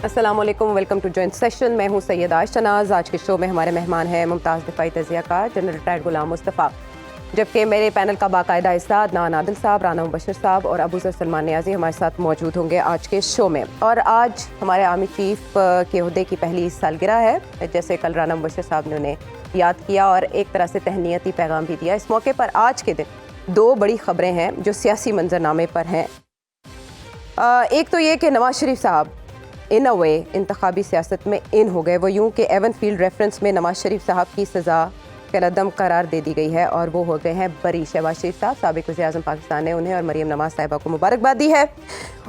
السلام علیکم، welcome to joint session. میں ہوں سید عائشہ ناز. آج کے شو میں ہمارے مہمان ہیں ممتاز دفاعی تجزیہ کار جنرل ریٹائرڈ غلام مصطفیٰ، جبکہ میرے پینل کا باقاعدہ حصہ عدنان عادل صاحب، رانا مبشر صاحب اور ابو ذر سلمان نیازی ہمارے ساتھ موجود ہوں گے آج کے شو میں. اور آج ہمارے آرمی چیف کے عہدے کی پہلی سالگرہ ہے، جیسے کل رانا مبشر صاحب نے انہیں یاد کیا اور ایک طرح سے تہنیتی پیغام بھی دیا. اس موقع پر آج کے دن دو بڑی خبریں ہیں جو سیاسی منظرنامے پر ہیں. ایک تو یہ کہ نواز شریف صاحب ان اے وے انتخابی سیاست میں ان ہو گئے. وہ یوں کہ ایون فیلڈ ریفرنس میں نواز شریف صاحب کی سزا کالعدم قرار دے دی گئی ہے اور وہ ہو گئے ہیں بری. شہباز شریف صاحب سابق وزیر اعظم پاکستان نے انہیں اور مریم نواز صاحبہ کو مبارکباد دی ہے،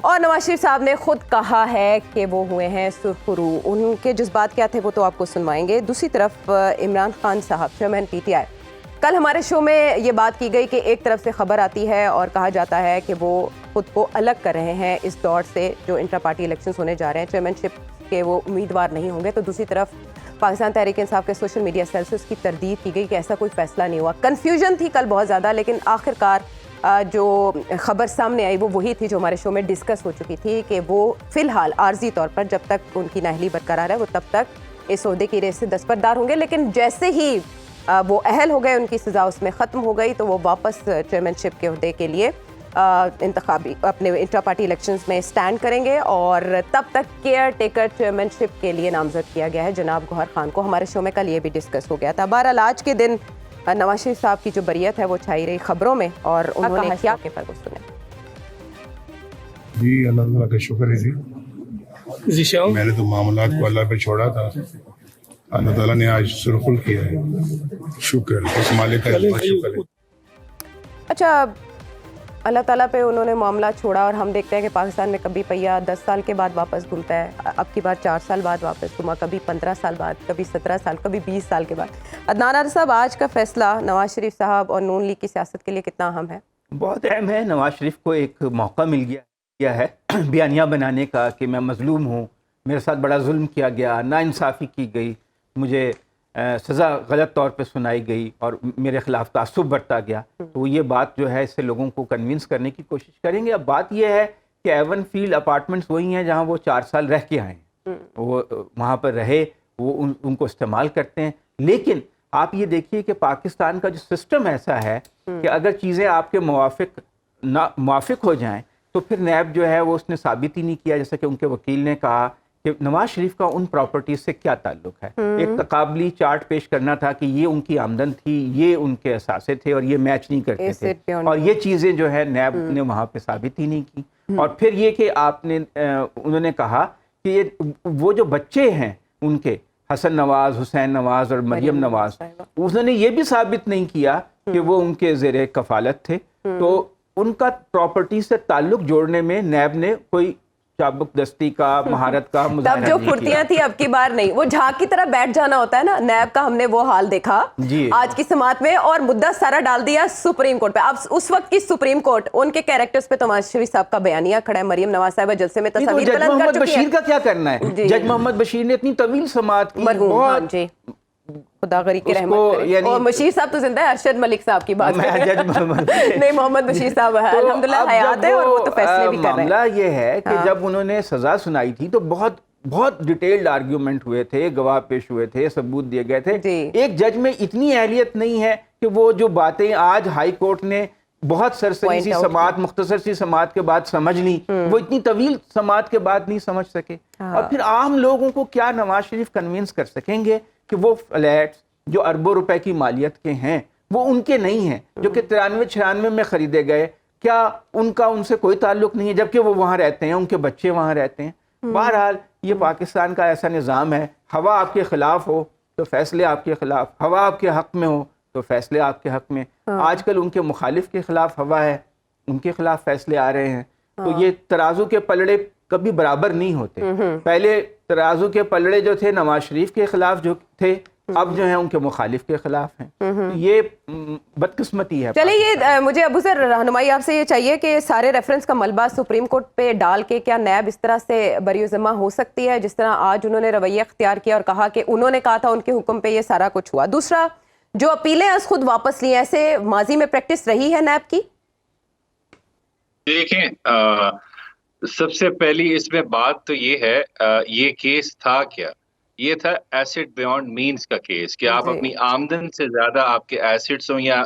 اور نواز شریف صاحب نے خود کہا ہے کہ وہ ہوئے ہیں سرخرو. ان کے جذبات کیا تھے وہ تو آپ کو سنوائیں گے. دوسری طرف عمران خان صاحب چیئرمین پی ٹی آئی، کل ہمارے شو میں یہ بات کی گئی کہ ایک طرف سے خبر آتی ہے اور کہا جاتا ہے کہ وہ خود کو الگ کر رہے ہیں اس دور سے جو انٹرا پارٹی الیکشنز ہونے جا رہے ہیں، چیئرمین شپ کے وہ امیدوار نہیں ہوں گے. تو دوسری طرف پاکستان تحریک انصاف کے سوشل میڈیا سیل سے اس کی تردید کی گئی کہ ایسا کوئی فیصلہ نہیں ہوا. کنفیوژن تھی کل بہت زیادہ، لیکن آخرکار جو خبر سامنے آئی وہ وہی تھی جو ہمارے شو میں ڈسکس ہو چکی تھی کہ وہ فی الحال عارضی طور پر جب تک ان کی نااہلی برقرار ہے وہ تب تک اس عہدے کی ریس سے دستبردار ہوں گے. لیکن جیسے ہی وہ اہل ہو گئے، ان کی سزا اس میں ختم ہو گئی، تو وہ واپس چیئرمین شپ کے عہدے کے لیے انتخابی اپنے انٹرا پارٹی الیکشنز میں اسٹینڈ کریں گے. اور تب تک کیئر ٹیکر چیئرمین شپ کے لیے نامزد کیا گیا ہے جناب گوہر خان کو. ہمارے شو میں کل یہ بھی ڈسکس ہو گیا تھا. بہرحال آج کے دن نواز شریف صاحب کی جو بریت ہے وہ چھائی رہی خبروں میں، اور انہوں نے کیا کہ پر وہ سنیں. جی اللہ تعالیٰ کا شکر ہے جی. میں نے تو معاملات کو اللہ پہ چھوڑا تھا، اللہ تعالیٰ نے آج سرخل کیا ہے. شکر اس مالک کا بہت شکر ہے. اچھا، اللہ تعالیٰ پہ انہوں نے معاملہ چھوڑا، اور ہم دیکھتے ہیں کہ پاکستان میں کبھی پہیہ 10 سال کے بعد واپس گھومتا ہے، اب کی بار 4 سال بعد واپس گھوما، کبھی 15 سال بعد، کبھی 17 سال، کبھی 20 سال کے بعد. عدنان عادل صاحب، آج کا فیصلہ نواز شریف صاحب اور نون لیگ کی سیاست کے لیے کتنا اہم ہے؟ بہت اہم ہے. نواز شریف کو ایک موقع مل گیا ہے بیانیہ بنانے کا کہ میں مظلوم ہوں، میرے ساتھ بڑا ظلم کیا گیا، ناانصافی کی گئی، مجھے سزا غلط طور پہ سنائی گئی اور میرے خلاف تعصب برتا گیا. تو یہ بات جو ہے اس سے لوگوں کو کنونس کرنے کی کوشش کریں گے. اب بات یہ ہے کہ ایون فیلڈ اپارٹمنٹس وہی ہیں جہاں وہ 4 سال رہ کے آئے ہیں، وہ وہاں پر رہے، وہ ان کو استعمال کرتے ہیں. لیکن آپ یہ دیکھیے کہ پاکستان کا جو سسٹم ایسا ہے کہ اگر چیزیں آپ کے موافق ہو جائیں تو پھر نیب جو ہے وہ اس نے ثابت ہی نہیں کیا، جیسا کہ ان کے وکیل نے کہا کہ نواز شریف کا ان پراپرٹیز سے کیا تعلق ہے. ایک تقابلی چارٹ پیش کرنا تھا کہ یہ ان کی آمدن تھی، یہ ان کے اثاثے تھے اور یہ میچ نہیں کرتے تھے، اور یہ چیزیں جو ہے نیب نے وہاں پہ ثابت ہی نہیں کی. اور پھر یہ کہ انہوں نے کہا کہ یہ وہ جو بچے ہیں ان کے حسن نواز، حسین نواز اور مریم نواز، انہوں نے یہ بھی ثابت نہیں کیا کہ وہ ان کے زیر کفالت تھے. تو ان کا پراپرٹی سے تعلق جوڑنے میں نیب نے کوئی چابک دستی کا، مہارت کا مظاہرہ نہیں کیا. تب جو پھرتیاں تھیں اب کی بار نہیں، وہ جھاگ کی طرح بیٹھ جانا ہوتا ہے نا. نیب کا ہم نے وہ حال دیکھا آج کی سماعت میں، اور مدعا سارا ڈال دیا سپریم کورٹ پہ. اب اس وقت کی سپریم کورٹ ان کے کیریکٹرز پہ نواز شریف صاحب کا بیانیہ کھڑا ہے. مریم نواز صاحبہ جلسے میں تصاویر جج بلند کر محمد چکی بشیر ہے. کا کیا کرنا ہے؟ جج محمد بشیر نے اتنی طویل سماعت کی، مرحوم، جی خدا غریب کی رحمت کرے. اور بشیر صاحب تو زندہ ہے، ارشد ملک صاحب کی بات نہیں، محمد بشیر صاحب الحمدللہ حیات ہے اور وہ تو فیصلے بھی کر رہے ہیں. معاملہ یہ ہے کہ جب انہوں نے سزا سنائی تھی تو بہت ڈیٹیلڈ آرگیومنٹ ہوئے تھے، گواہ پیش ہوئے تھے، ثبوت دیے گئے تھے. ایک جج میں اتنی اہلیت نہیں ہے کہ وہ جو باتیں آج ہائی کورٹ نے بہت سرسری سی سماعت، مختصر سی سماعت کے بعد سمجھ لی، وہ اتنی طویل سماعت کے بعد نہیں سمجھ سکے. اور پھر عام لوگوں کو کیا نواز شریف کنونس کر سکیں گے کہ وہ فلیٹس جو اربوں روپے کی مالیت کے ہیں وہ ان کے نہیں ہیں، جو کہ 93-96 میں خریدے گئے، کیا ان کا ان سے کوئی تعلق نہیں ہے، جبکہ وہ وہاں رہتے ہیں، ان کے بچے وہاں رہتے ہیں. بہرحال یہ پاکستان کا ایسا نظام ہے، ہوا آپ کے خلاف ہو تو فیصلے آپ کے خلاف، ہوا آپ کے حق میں ہو تو فیصلے آپ کے حق میں. آج کل ان کے مخالف کے خلاف ہوا ہے، ان کے خلاف فیصلے آ رہے ہیں. تو یہ ترازو کے پلڑے کبھی برابر نہیں ہوتے. پہلے ترازو کے پلڑے جو تھے نواز شریف کے خلاف جو تھے، اب جو ہیں ان کے مخالف کے خلاف ہیں. یہ بدقسمتی ہے. چلیے، یہ مجھے ابو ذر رہنمائی آپ سے یہ چاہیے کہ سارے ریفرنس کا ملبہ سپریم کورٹ پہ ڈال کے کیا نیب اس طرح سے بری و ذمہ ہو سکتی ہے جس طرح آج انہوں نے رویہ اختیار کیا اور کہا کہ انہوں نے کہا تھا ان کے حکم پہ یہ سارا کچھ ہوا. دوسرا، جو اپیلیں از خود واپس لی، ایسے ماضی میں پریکٹس رہی ہے نیب کی؟ دیکھیں، سب سے پہلی اس میں بات تو یہ ہے، یہ کیس تھا کیا؟ یہ تھا ایسٹ بیونڈ مینز کا کیس، کہ آپ اپنی آمدن سے زیادہ آپ کے ایسٹس ہوں یا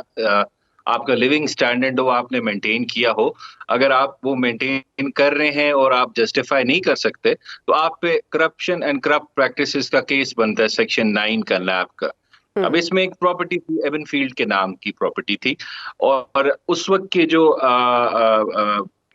آپ کا لیونگ سٹینڈرڈ ہو، آپ نے مینٹین کیا ہو. اگر آپ وہ مینٹین کر رہے ہیں اور آپ جسٹیفائی نہیں کر سکتے تو آپ پہ کرپشن اینڈ کرپٹ پریکٹسز کا کیس بنتا ہے، سیکشن 9 کا نیب کا. اب اس میں ایک پراپرٹی تھی، ایون فیلڈ کے نام کی پراپرٹی تھی، اور اس وقت کے جو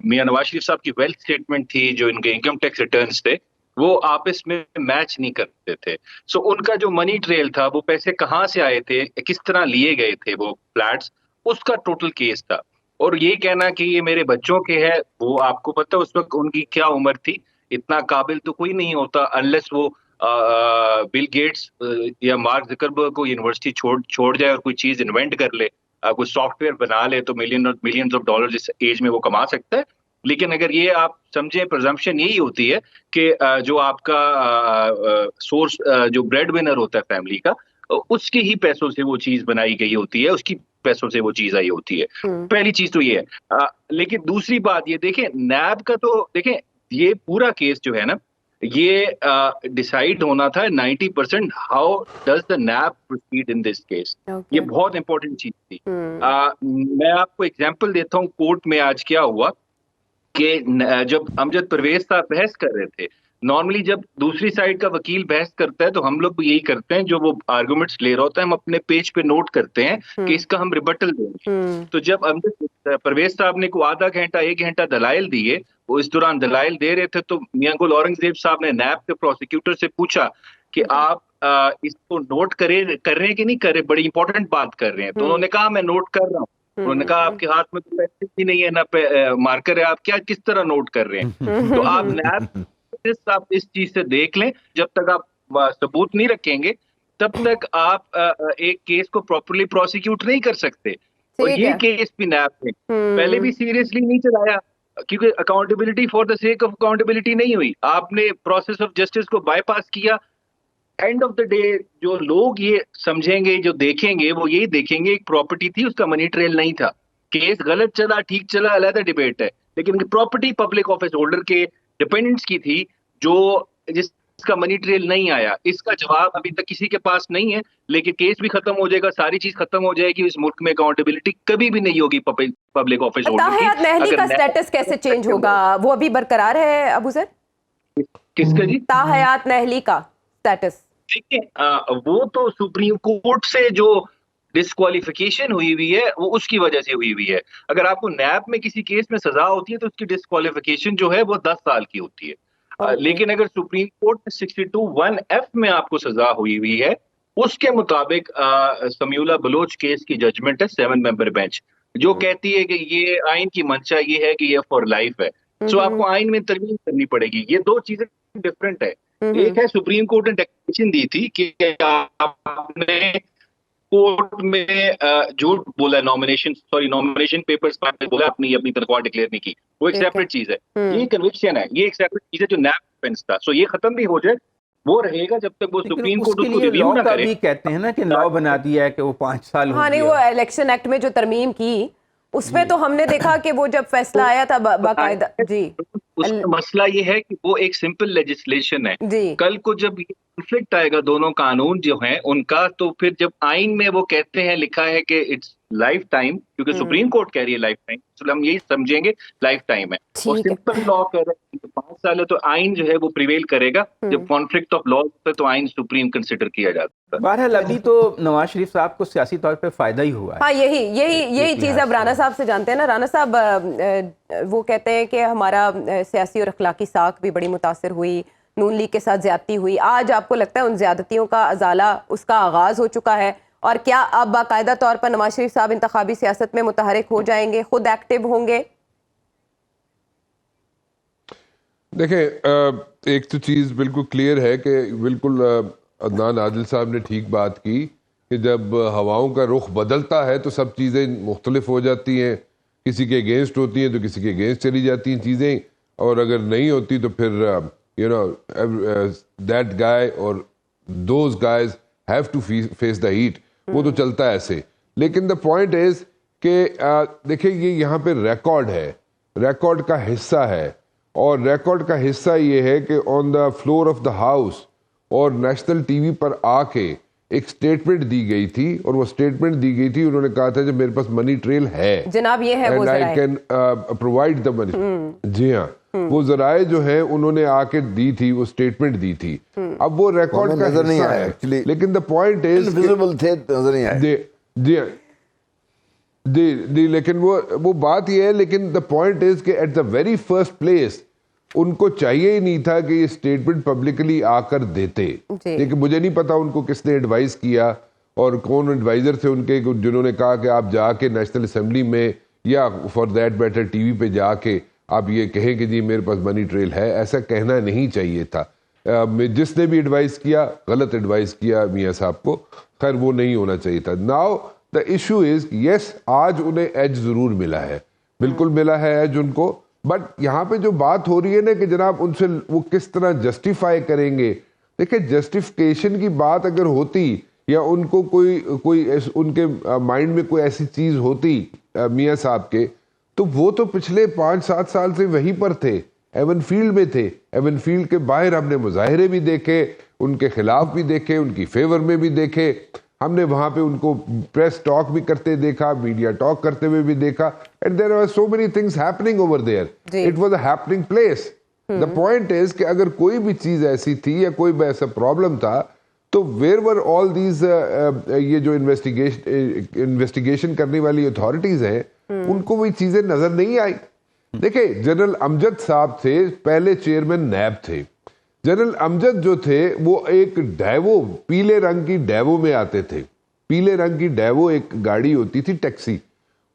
میاں نواز شریف صاحب کی ویلتھ اسٹیٹمنٹ تھی، جو ان کے انکم ٹیکس ریٹرنز تھے، وہ آپس میں میچ نہیں کرتے تھے. سو ان کا جو منی ٹریل تھا، وہ پیسے کہاں سے آئے تھے، کس طرح لیے گئے تھے وہ فلیٹس، اس کا ٹوٹل کیس تھا. اور یہ کہنا کہ یہ میرے بچوں کے ہے، وہ آپ کو پتہ اس وقت ان کی کیا عمر تھی. اتنا قابل تو کوئی نہیں ہوتا انلیس وہ بل گیٹس یا مارک زکربرگ کو یونیورسٹی چھوڑ جائے اور کوئی چیز انوینٹ کر لے، کوئی سافٹ ویئر بنا لے، تو ملینز آف ڈالر اس ایج میں وہ کما سکتا ہے. لیکن اگر یہ آپ سمجھیں، پرزمپشن یہی ہوتی ہے کہ جو آپ کا سورس، جو بریڈ ونر ہوتا ہے فیملی کا، اس کے ہی پیسوں سے وہ چیز بنائی گئی ہوتی ہے، اس کی پیسوں سے وہ چیز آئی ہوتی ہے. پہلی چیز تو یہ ہے. لیکن دوسری بات یہ دیکھیں، نیب کا تو دیکھیں، یہ پورا کیس جو ہے نا، یہ ڈیسائیڈ ہونا تھا 90% how does the NAB proceed in this case. یہ بہت امپورٹنٹ چیز تھی. میں آپ کو ایگزامپل دیتا ہوں. کورٹ میں آج کیا ہوا کہ جب امجد پرویز صاحب بحث کر رہے تھے، نارملی جب دوسری سائڈ کا وکیل بحث کرتا ہے تو ہم لوگ بھی یہی کرتے ہیں، جو وہ آرگومنٹس لے رہا ہوتا ہے ہم اپنے پیج پہ نوٹ کرتے ہیں کہ اس کا ہم ریبٹل دیں گے. تو جب امجد پرویز صاحب نے کو آدھا گھنٹہ 1 گھنٹہ دلائل دیے، وہ اس دوران دلائل دے رہے تھے، تو میاں گل اورنگزیب صاحب نے نیب کے پروسیکیوٹر سے پوچھا کہ آپ اس کو نوٹ کر رہے ہیں کہ نہیں کر رہے، بڑی امپورٹنٹ بات کر رہے ہیں. تو انہوں نے کہا میں نوٹ کر رہا ہوں. انہوں نے کہا آپ کے ہاتھ میں تو پیسے بھی نہیں ہے، نہ مارکر ہے، آپ کس طرح نوٹ کر رہے ہیں؟ تو آپ نیب آپ اس چیز سے دیکھ لیں، جب تک آپ ثبوت نہیں رکھیں گے تب تک آپ ایک کیس کو پراپرلی پروسیکیوٹ نہیں کر سکتے. اور یہ کیس بھی نیب نے پہلے بھی سیریسلی نہیں چلایا، کیونکہ accountability for the sake of accountability نہیں ہوئی. آپ نے پروسیس آف جسٹس کو بائی پاس کیا. اینڈ آف دا ڈے جو لوگ یہ سمجھیں گے، جو دیکھیں گے، وہ یہی دیکھیں گے ایک پراپرٹی تھی، اس کا منی ٹریل نہیں تھا. کیس غلط چلا ٹھیک چلا علیحدہ ڈیبیٹ ہے، لیکن پراپرٹی پبلک آفس ہولڈر کے ڈیپینڈنٹس کی تھی، جس کا منی ٹریل نہیں آیا. اس کا جواب ابھی تک کسی کے پاس نہیں ہے. لیکن کیس بھی ختم ہو جائے گا، ساری چیز ختم ہو جائے گی، اس ملک میں اکاؤنٹیبلٹی کبھی بھی نہیں ہوگی پبلک آفس ہولڈر کی. طاہیات نہلی کا سٹیٹس کیسے چینج ہوگا؟ وہ ابھی برقرار ہے ابو ذر؟ کس کا جی؟ طاہیات نہلی کا سٹیٹس. وہ تو سپریم کورٹ سے جو ڈسکوالیفیکیشن ہوئی ہے، وہ اس کی وجہ سے ہوئی ہے. اگر آپ کو نیب میں کسی کیس میں سزا ہوتی ہے تو اس کی ڈسکوالیفیکیشن جو ہے وہ 10 سال کی ہوتی ہے. لیکن اگر سپریم کورٹ 62(1)(f) میں آپ کو سزا ہوئی ہے، اس کے مطابق سمیولہ بلوچ کیس کی ججمنٹ ہے 7 ممبر بینچ، جو کہتی ہے کہ یہ آئین کی منشا یہ ہے کہ یہ فار لائف ہے. سو آپ کو آئین میں ترمیم کرنی پڑے گی. یہ دو چیزیں ڈفرنٹ ہے. ایک ہے سپریم کورٹ نے ڈیکلیریشن دی تھی کہ آپ نے کورٹ میں جھوٹ بولا، نامینیشن پیپرز بولا، اپنی تنخواہ ڈکلیئر نہیں کی، وہ ایک سیپریٹ چیز ہے. یہ کنوکشن ہے، یہ ایک سیپریٹ چیز ہے جو نیب ڈیفنس تھا. سو یہ ختم بھی ہو جائے، وہ رہے گا جب تک وہ سپریم کورٹ اس کو ریویو نہ کرے. کہتے ہیں نا کہ لا بنا دیا ہے کہ وہ 5 سال. ہاں نہیں، وہ الیکشن ایکٹ میں جو ترمیم کی اس میں تو ہم نے دیکھا کہ وہ جب فیصلہ آیا تھا باقاعدہ. جی، اس کا مسئلہ یہ ہے کہ وہ ایک سمپل لیجسلیشن ہے. کل کو جب یہ کنفلکٹ آئے گا دونوں قانون جو ہیں ان کا، تو پھر جب آئین میں وہ کہتے ہیں، لکھا ہے کہ اٹس لائف ٹائم، کیونکہ سپریم کورٹ کہہ رہی ہے لائف ٹائم، تو ہم یہی سمجھیں گے لائف ٹائم ہے. اور سمپل لا کہہ رہے ہیں 5 سال ہے، تو آئین جو ہے وہ پریویل کرے گا. جب کانفلکٹ آف لا ہوتا ہے تو آئین سپریم کنسیڈر کیا جاتا ہے. بہرحال ابھی تو نواز شریف صاحب کو سیاسی طور پہ فائدہ ہی ہوا ہے. ہاں، یہی چیز اب رانا صاحب سے جانتے ہیں نا. رانا صاحب وہ کہتے ہیں کہ ہمارا سیاسی اور اخلاقی ساکھ بھی بڑی متاثر ہوئی، نون لیگ کے ساتھ زیادتی ہوئی. آج آپ کو لگتا ہے ان زیادتیوں کا ازالہ، اس کا آغاز ہو چکا ہے؟ اور کیا اب باقاعدہ طور پر نواز شریف صاحب انتخابی سیاست میں متحرک ہو جائیں گے، خود ایکٹیو ہوں گے؟ دیکھیں، ایک تو چیز بالکل کلیئر ہے کہ بالکل عدنان عادل صاحب نے ٹھیک بات کی کہ جب ہواؤں کا رخ بدلتا ہے تو سب چیزیں مختلف ہو جاتی ہیں. کسی کے اگینسٹ ہوتی ہیں تو کسی کے اگینسٹ چلی جاتی ہیں چیزیں، اور اگر نہیں ہوتی تو پھر دیٹ گائے اور those guys have to face the heat. وہ تو چلتا ہے ایسے. لیکن دا پوائنٹ از کہ دیکھیں، یہ یہاں پہ ریکارڈ ہے، ریکارڈ کا حصہ ہے. اور ریکارڈ کا حصہ یہ ہے کہ on the floor of the house اور نیشنل ٹی وی پر آ کے ایک سٹیٹمنٹ دی گئی تھی, اور وہ سٹیٹمنٹ دی گئی تھی, انہوں نے کہا تھا کہ میرے پاس منی ٹریل ہے جناب, یہ ہے وہ and I can provide the money. جی ہاں, وہ ذرائع جو ہیں انہوں نے آ کے دی تھی, وہ سٹیٹمنٹ دی تھی. اب وہ ریکارڈ کا حصہ ہے, لیکن دا پوائنٹ از جی لیکن وہ بات یہ ہے, لیکن دا پوائنٹ از کہ at the very first place ان کو چاہیے ہی نہیں تھا کہ یہ سٹیٹمنٹ پبلکلی آ کر دیتے. لیکن مجھے نہیں پتا ان کو کس نے ایڈوائز کیا اور کون ایڈوائزر تھے ان کے, جنہوں نے کہا کہ آپ جا کے نیشنل اسمبلی میں یا for that matter T V پہ جا کے آپ یہ کہیں کہ جی میرے پاس منی ٹریل ہے. ایسا کہنا نہیں چاہیے تھا. جس نے بھی ایڈوائز کیا غلط ایڈوائز کیا میاں صاحب کو, خیر وہ نہیں ہونا چاہیے تھا. ناؤ دا ایشو از یس, آج انہیں ایج ضرور ملا ہے, بالکل ملا ہے ایج ان کو, بٹ یہاں پہ جو بات ہو رہی ہے نا کہ جناب ان سے وہ کس طرح جسٹیفائی کریں گے. دیکھیں جسٹیفیکیشن کی بات اگر ہوتی یا ان کو کوئی ان کے مائنڈ میں کوئی ایسی چیز ہوتی میاں صاحب کے, تو وہ تو پچھلے 5-7 سال سے وہیں پر تھے, ایون فیلڈ میں تھے. ایون فیلڈ کے باہر ہم نے مظاہرے بھی دیکھے, ان کے خلاف بھی دیکھے, ان کی فیور میں بھی دیکھے. ہم نے وہاں پہ ان کو پریس ٹاک بھی کرتے دیکھا, میڈیا ٹاک کرتے ہوئے بھی دیکھا. And there are so many things happening over there. It was a happening place. The point is کہ اگر کوئی بھی چیز ایسی تھی یا کوئی بھی ایسا پرابلم تھا, تو ویئر ور آل دیز, یہ جو انویسٹیگیشن کرنے والی اتھارٹیز ہیں ان کو وہی چیزیں نظر نہیں آئی. دیکھیں جنرل امجد صاحب تھے, پہلے چیئرمین نیب تھے. جنرل امجد جو تھے وہ ایک ڈیوو, پیلے رنگ کی ڈیوو میں آتے تھے. پیلے رنگ کی ڈیوو ایک گاڑی ہوتی تھی ٹیکسی,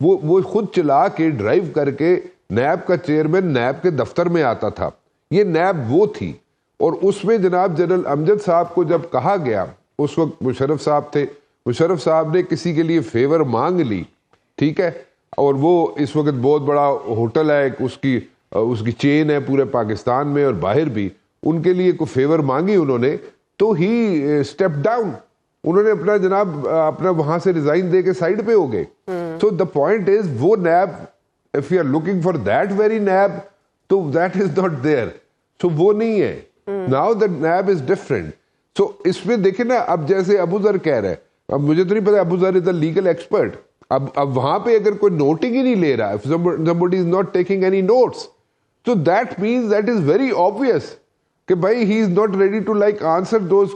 وہ خود چلا کے ڈرائیو کر کے نیب کا چیئرمین نیب کے دفتر میں آتا تھا. یہ نیب وہ تھی. اور اس میں جناب جنرل امجد صاحب کو جب کہا گیا, اس وقت مشرف صاحب تھے, مشرف صاحب نے کسی کے لیے فیور مانگ لی, ٹھیک ہے, اور وہ اس وقت بہت بڑا ہوٹل ہے, اس کی چین ہے پورے پاکستان میں اور باہر بھی, ان کے لیے کوئی فیور مانگی انہوں نے, تو ہی اسٹیپ ڈاؤن, انہوں نے اپنا جناب اپنا وہاں سے ریزائن دے کے سائڈ پہ ہو گئے. سو دا پوائنٹ از وہ NAB, if you are looking for that very NAB, تو that is not there. So وہ نہیں ہے. Now the NAB is different. So اس میں دیکھیں نا, اب جیسے ابو ذر کہہ رہے, اب مجھے تو نہیں پتا, ابو ذر از اے لیگل ایکسپرٹ. اب وہاں پہ اگر کوئی نوٹنگ ہی نہیں لے رہا, if somebody is not taking any notes, so that means that is very obvious کہ بھائی he is not ready to like answer those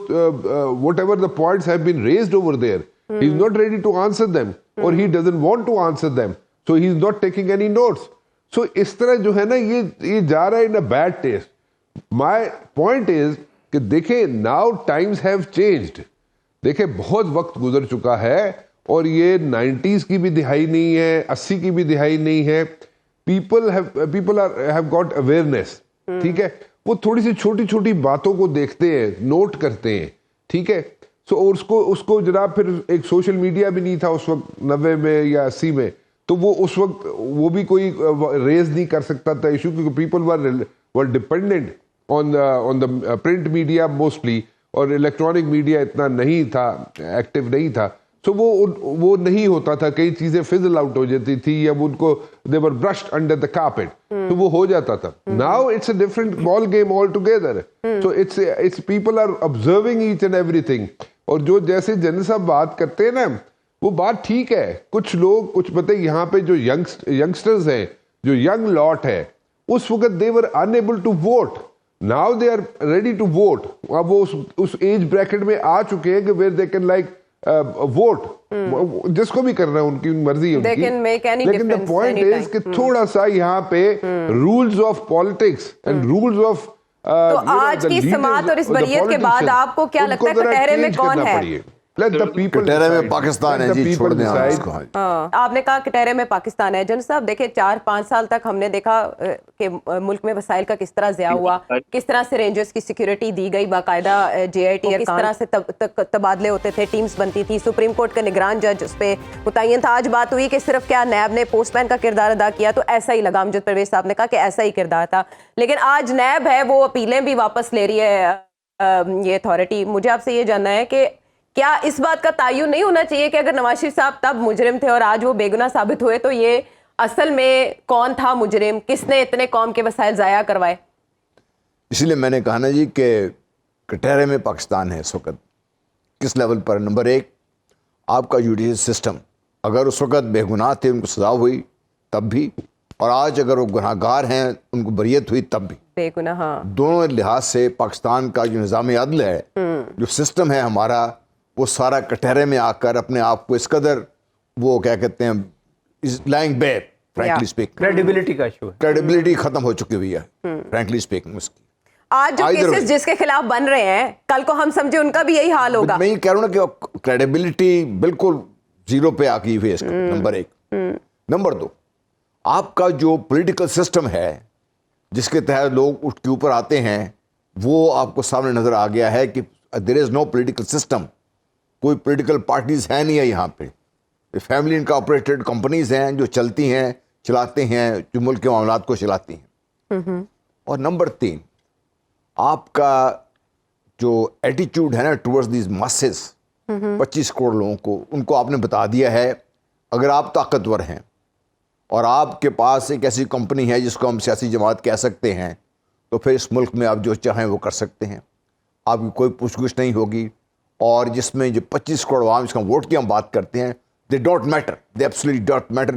whatever the points have been raised over there. He is not ready to answer them, or he doesn't want to answer them, so he is not taking any notes. So اس طرح جو ہے نا یہ جا رہا ہے in a bad taste. My point is کہ دیکھیں now times have changed. دیکھیں بہت وقت گزر چکا ہے, اور یہ 90s کی بھی دہائی نہیں ہے, 80 کی بھی دہائی نہیں ہے. people have got awareness, ٹھیک ہے, وہ تھوڑی سی چھوٹی چھوٹی باتوں کو دیکھتے ہیں, نوٹ کرتے ہیں, ٹھیک ہے. سو اس کو جناب پھر ایک سوشل میڈیا بھی نہیں تھا اس وقت 90 میں یا 80 میں, تو وہ اس وقت وہ بھی کوئی ریز نہیں کر سکتا تھا ایشو, کیونکہ people were dependent on the print media mostly, اور الیکٹرانک میڈیا اتنا نہیں تھا, ایکٹیو نہیں تھا. سو وہ نہیں ہوتا تھا, کئی چیزیں فزل آؤٹ ہو جاتی تھی, یا ان کو they were brushed under the carpet, تو وہ ہو جاتا تھا. Now it's a different ball game altogether. So it's people are observing each and everything. اور جو جیسے جنرل صاحب بات کرتے ہیں نا, وہ بات ٹھیک ہے. کچھ لوگ کچھ پتہ یہاں پہ جو یگسٹرز ہیں, جو ینگ لاٹ ہے, اس وقت they were unable to vote. Now they are ready to vote. اب وہ اس ایج بریکٹ میں آ چکے ہیں کہ where they can like vote, جس کو بھی کرنا ہے ان کی مرضی ہے, لیکن دا پوائنٹ از کہ تھوڑا سا یہاں پہ rules of politics and rules of, تو آج کی سماعت اور اس بریت کے بعد آپ کو کیا لگتا ہے کٹہرے میں کون ہے؟ کٹہرے میں پاکستان ہے جی, چھوڑ دیں اس کو. آپ نے کہا کٹہرے میں پاکستان ہے. جنرل صاحب دیکھیں 4-5 سال تک ہم نے دیکھا کہ ملک میں وسائل کا کس طرح ضیاع ہوا, کس طرح سے رینجرز کی سیکیورٹی دی گئی, باقاعدہ JIT کس طرح سے تبادلے ہوتے تھے, ٹیمز بنتی تھی, سپریم کورٹ کا نگران جج اس پہ متعین تھا. آج بات ہوئی کہ صرف کیا نیب نے پوسٹ مین کا کردار ادا کیا, تو ایسا ہی لگا. امجد پرویز صاحب نے کہا کہ ایسا ہی کردار تھا, لیکن آج نیب ہے وہ اپیلیں بھی واپس لے رہی ہے یہ اتھارٹی. مجھے آپ سے یہ جاننا ہے کہ کیا اس بات کا تعین نہیں ہونا چاہیے کہ اگر نواز شریف صاحب تب مجرم تھے اور آج وہ بے گناہ ثابت ہوئے, تو یہ اصل میں کون تھا مجرم, کس نے اتنے قوم کے وسائل ضائع کروائے؟ اسی لیے میں نے کہا نا جی کہ کٹہرے میں پاکستان ہے اس وقت کس لیول پر. نمبر ایک, آپ کا جوڈیشل سسٹم, اگر اس وقت بے گناہ تھے ان کو سزا ہوئی تب بھی, اور آج اگر وہ گناہ گار ہیں ان کو بریت ہوئی تب بھی, بے گناہ. دونوں لحاظ سے پاکستان کا جو نظام عدل ہے, جو سسٹم ہے ہمارا, وہ سارا کٹہرے میں آ کر اپنے آپ کو اس قدر وہ کیا کہتے ہیں لائنگ بے, فرینکلی اسپیکنگ کریڈیبلٹی کا ایشو ہے, کریڈیبلٹی ختم ہو چکی ہوئی ہے فرینکلی اسپیکنگ اس کی. آج جو کیسز جس کے خلاف بن رہے ہیں کل کو ہم سمجھے ان کا بھی یہی حال ہوگا. میں یہ کہہ رہا ہوں نا کہ کریڈیبلٹی بالکل زیرو پہ آ گئی ہوئی ہے اس کا, نمبر ایک. نمبر دو, آپ کا جو پولیٹیکل سسٹم ہے جس کے تحت لوگ اٹھ کے اوپر آتے ہیں, وہ آپ کو سامنے نظر آ گیا ہے کہ دیر از نو پولیٹیکل سسٹم. کوئی پولیٹیکل پارٹیز ہیں نہیں ہے یہاں پہ, فیملی انکارپوریٹڈ کمپنیز ہیں جو چلتی ہیں, چلاتے ہیں, جو ملک کے معاملات کو چلاتی ہیں. اور نمبر تین, آپ کا جو ایٹیچیوڈ ہے نا ٹورڈز دیز ماسز, 25 کروڑ لوگوں کو, ان کو آپ نے بتا دیا ہے اگر آپ طاقتور ہیں اور آپ کے پاس ایک ایسی کمپنی ہے جس کو ہم سیاسی جماعت کہہ سکتے ہیں, تو پھر اس ملک میں آپ جو چاہیں وہ کر سکتے ہیں, آپ کی کوئی پوچھ گچھ نہیں ہوگی. اور جس میں جو 25 کروڑ عوام جس کا ووٹ کی ہم بات کرتے ہیں, they don't matter, they absolutely don't matter.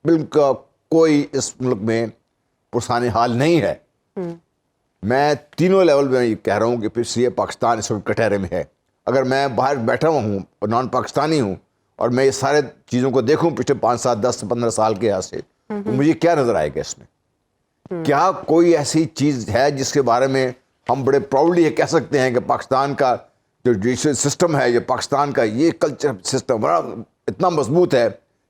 بالکل کوئی اس ملک میں پرسان حال نہیں ہے. میں تینوں لیول میں یہ کہہ رہا ہوں کہ پھر یہ پاکستان اس وقت کٹہرے میں ہے. اگر میں باہر بیٹھا ہوا ہوں اور نان پاکستانی ہوں اور میں یہ سارے چیزوں کو دیکھوں پچھلے 5, 7, 10, 15 سال کے یہاں سے, تو مجھے کیا نظر آئے گا اس میں؟ کیا کوئی ایسی چیز ہے جس کے بارے میں ہم بڑے پراؤڈلی یہ کہہ سکتے ہیں کہ پاکستان کا جو جوڈیشل سسٹم ہے, یہ پاکستان کا یہ کلچر سسٹم بڑا اتنا مضبوط ہے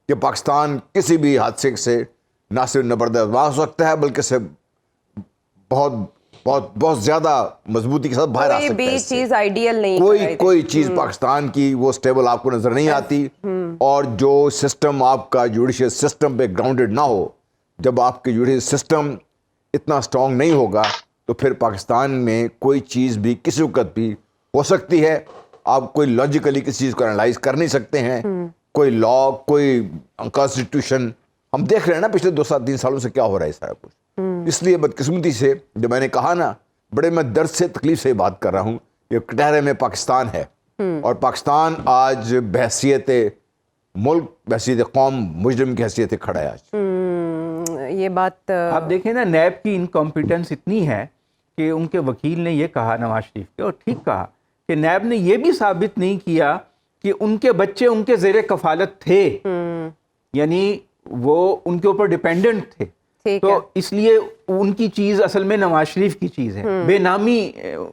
کہ پاکستان کسی بھی حادثے سے نہ صرف نبردار ہو سکتا ہے بلکہ سے بہت بہت بہت زیادہ مضبوطی کے ساتھ باہر آ سکتا ہے. کوئی چیز آئیڈیل نہیں, کوئی چیز پاکستان کی وہ سٹیبل آپ کو نظر نہیں آتی. اور جو سسٹم آپ کا جوڈیشل سسٹم پہ گراؤنڈڈ نہ ہو, جب آپ کے جوڈیشل سسٹم اتنا اسٹرانگ نہیں ہوگا تو پھر پاکستان میں کوئی چیز بھی کسی وقت بھی ہو سکتی ہے. آپ کوئی لاجیکلی کسی چیز کو انالائز کر نہیں سکتے ہیں. کوئی لا, کوئی کانسٹیٹیوشن, ہم دیکھ رہے ہیں نا پچھلے 2-3 سالوں سے کیا ہو رہا ہے سارا کچھ. اس لیے بدقسمتی سے جو میں نے کہا نا, بڑے میں درد سے تکلیف سے بات کر رہا ہوں کہ کٹہرے میں پاکستان ہے, اور پاکستان آج بحیثیت ملک, بحیثیت قوم, مجرم کی حیثیت کھڑا ہے آج. یہ بات آپ دیکھیں نا, نیب کی انکمپیٹنس اتنی ہے کہ ان کے وکیل نے یہ کہا نواز شریف کے, اور ٹھیک کہا, کہ نیب نے یہ بھی ثابت نہیں کیا کہ ان کے بچے ان کے زیر کفالت تھے, یعنی وہ ان کے اوپر ڈیپینڈنٹ تھے. تو اس لیے ان کی چیز اصل میں نواز شریف کی چیز ہے. بے نامی